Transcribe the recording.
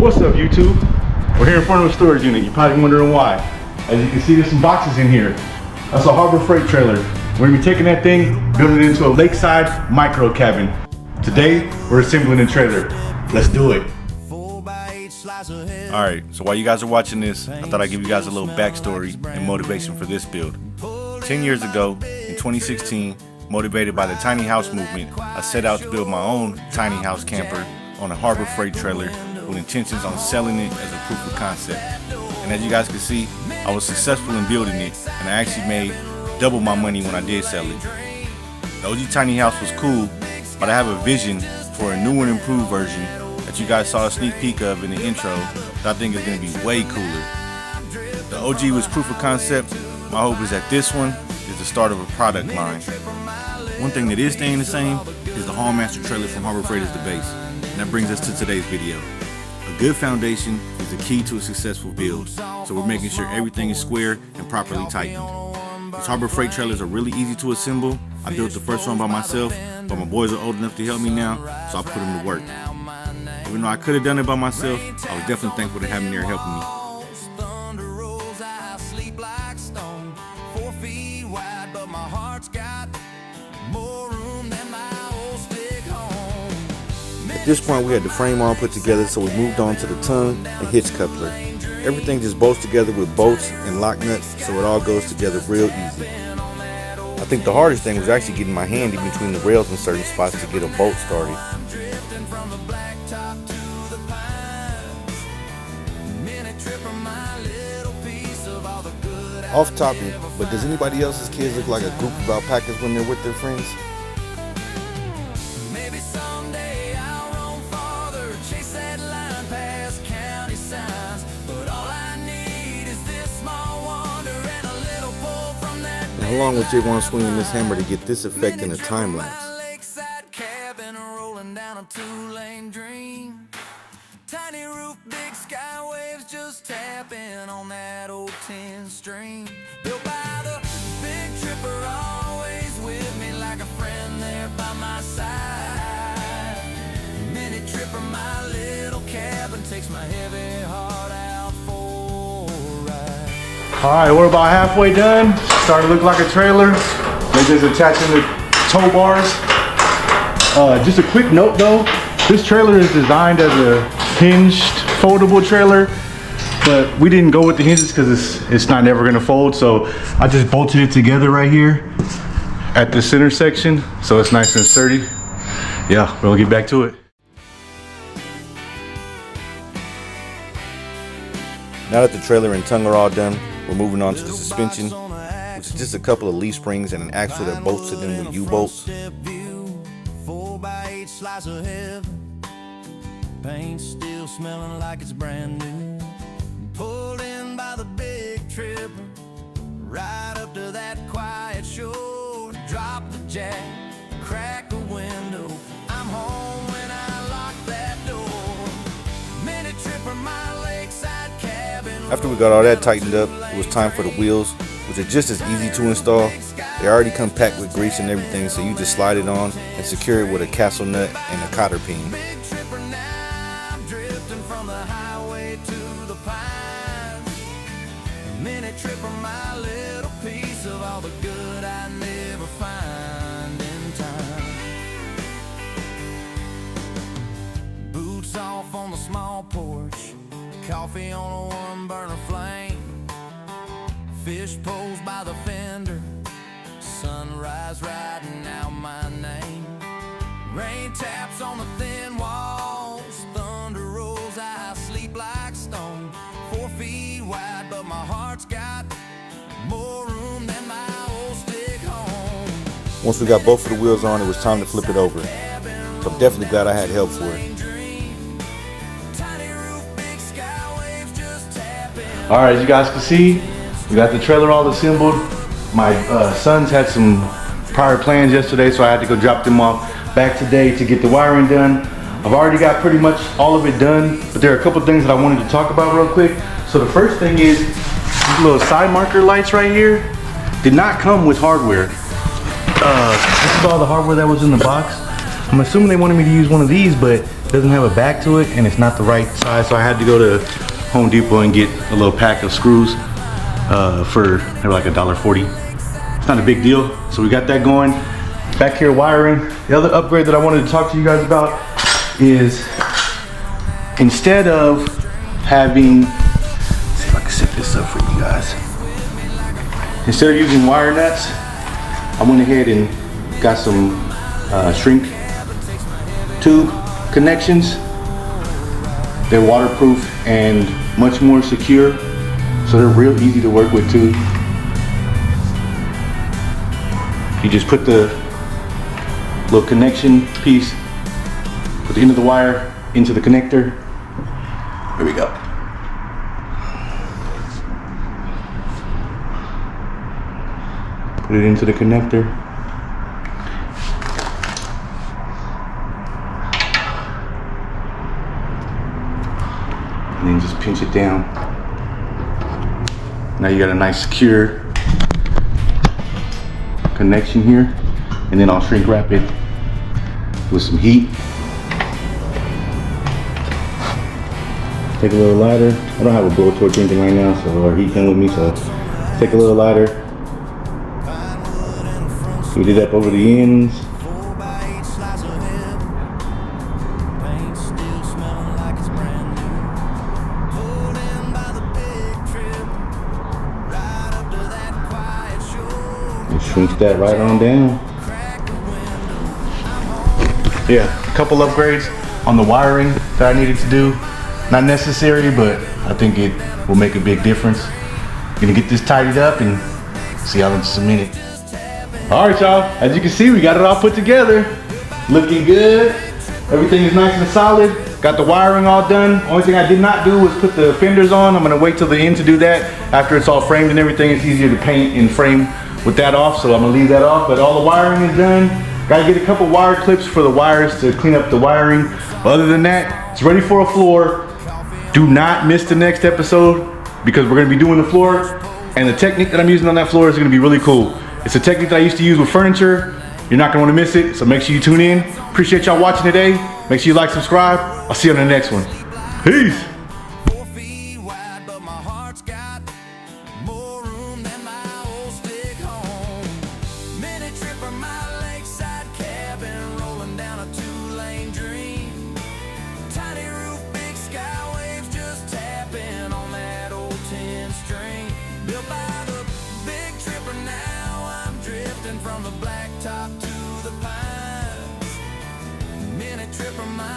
What's up, YouTube? We're here in front of a storage unit. You're probably wondering why. As you can see, there's some boxes in here. That's a Harbor Freight trailer. We're gonna be taking that thing, building it into a lakeside micro cabin. Today, we're assembling the trailer. Let's do it. Alright, so while you guys are watching this, I thought I'd give you guys a little backstory and motivation for this build. 10 years ago, in 2016, motivated by the tiny house movement, I set out to build my own tiny house camper on a Harbor Freight trailer with intentions on selling it as a proof of concept. And as you guys can see, I was successful in building it, and I actually made double my money when I did sell it. The OG tiny house was cool, but I have a vision for a new and improved version that you guys saw a sneak peek of in the intro that I think is going to be way cooler. The OG was proof of concept. My hope is that this one is the start of a product line. One thing that is staying the same is the Hallmaster trailer from Harbor Freight is the base. And that brings us to today's video. A good foundation is the key to a successful build, so we're making sure everything is square and properly tightened. These Harbor Freight trailers are really easy to assemble. I built the first one by myself, but my boys are old enough to help me now, so I put them to work. Even though I could have done it by myself, I was definitely thankful to have them there helping me. At this point, we had the frame all put together, so we moved on to the tongue and hitch coupler. Everything just bolts together with bolts and lock nuts, so it all goes together real easy. I think the hardest thing was actually getting my hand in between the rails in certain spots to get a bolt started. Off topic, but does anybody else's kids look like a group of alpacas when they're with their friends? And how long would Jay want to swing this hammer to get this effect in a time lapse? Tiny roof, big sky waves just tapping on that old 10-string. Built by the big tripper, always with me like a friend there by my side. Mini tripper, my little cabin takes my heavy heart out for a ride. Alright, we're about halfway done. Starting to look like a trailer. They're just attaching the tow bars. Just a quick note though, this trailer is designed as a hinged foldable trailer, but we didn't go with the hinges because it's not never going to fold, so I just bolted it together right here at the center section so it's nice and sturdy. Yeah, we'll get back to it. Now that the trailer and tongue are all done, we're moving on to the suspension, which is just a couple of leaf springs and an axle that bolts to them with U-bolts. 4x8 slice of heaven. Paint still smelling like it's brand new. Pulled in by the big tripper, right up to that quiet shore. Drop the jack, crack the window. I'm home when I lock that door. Mini tripper, my lakeside cabin. After we got all that tightened up, it was time for the wheels, which are just as easy to install. They already come packed with grease and everything, so you just slide it on and secure it with a castle nut and a cotter pin. Mini tripper, my little piece of all the good I never find in time. Boots off on the small porch, coffee on a warm burner flame. Fish poles by the fender, sunrise riding out my name. Rain taps on the thin walls, thunder rolls, I sleep like stone. 4 feet wide, but my heart's got more room than my old stick home. Once we got both of the wheels on, it was time to flip it over. So I'm definitely glad I had help for it. Alright, as you guys can see, we got the trailer all assembled. My sons had some prior plans yesterday, so I had to go drop them off back today to get the wiring done. I've already got pretty much all of it done, but there are a couple things that I wanted to talk about real quick. So the first thing is, these little side marker lights right here did not come with hardware. This is all the hardware that was in the box. I'm assuming they wanted me to use one of these, but it doesn't have a back to it and it's not the right size. So I had to go to Home Depot and get a little pack of screws for they were like $1.40. It's not a big deal. So we got that going. Back here wiring. The other upgrade that I wanted to talk to you guys about is instead of having, let's see if I can set this up for you guys. Instead of using wire nuts, I went ahead and got some shrink tube connections. They're waterproof and much more secure, so they're real easy to work with too. You just put the little connection piece, put the end of the wire into the connector. Here we go. Put it into the connector. And then just pinch it down. Now you got a nice secure connection here. And then I'll shrink wrap it with some heat. Take a little lighter. I don't have a blowtorch or anything right now, so or heat gun with me, so take a little lighter. Heat it up over the ends. And shrink that right on down. Yeah, a couple upgrades on the wiring that I needed to do. Not necessary, but I think it will make a big difference. Gonna get this tidied up and see how in just a minute. All right, y'all, as you can see, we got it all put together. Looking good. Everything is nice and solid. Got the wiring all done. Only thing I did not do was put the fenders on. I'm gonna wait till the end to do that. After it's all framed and everything, it's easier to paint and frame with that off, so I'm gonna leave that off, but all the wiring is done. Gotta get a couple wire clips for the wires to clean up the wiring. But other than that, it's ready for a floor. Do not miss the next episode because we're gonna be doing the floor, and the technique that I'm using on that floor is gonna be really cool. It's a technique that I used to use with furniture. You're not gonna wanna miss it, so make sure you tune in. Appreciate y'all watching today. Make sure you like, subscribe. I'll see you on the next one. Peace. 4 feet wide, but my heart's got more room than my old stick home. Mini trip from my lakeside cabin, rolling down a 2-lane dream. Tiny roof, big sky waves, just tapping on that old 10-string. Built by the big tripper, now I'm drifting from the blacktop to the pines. Mini tripper, my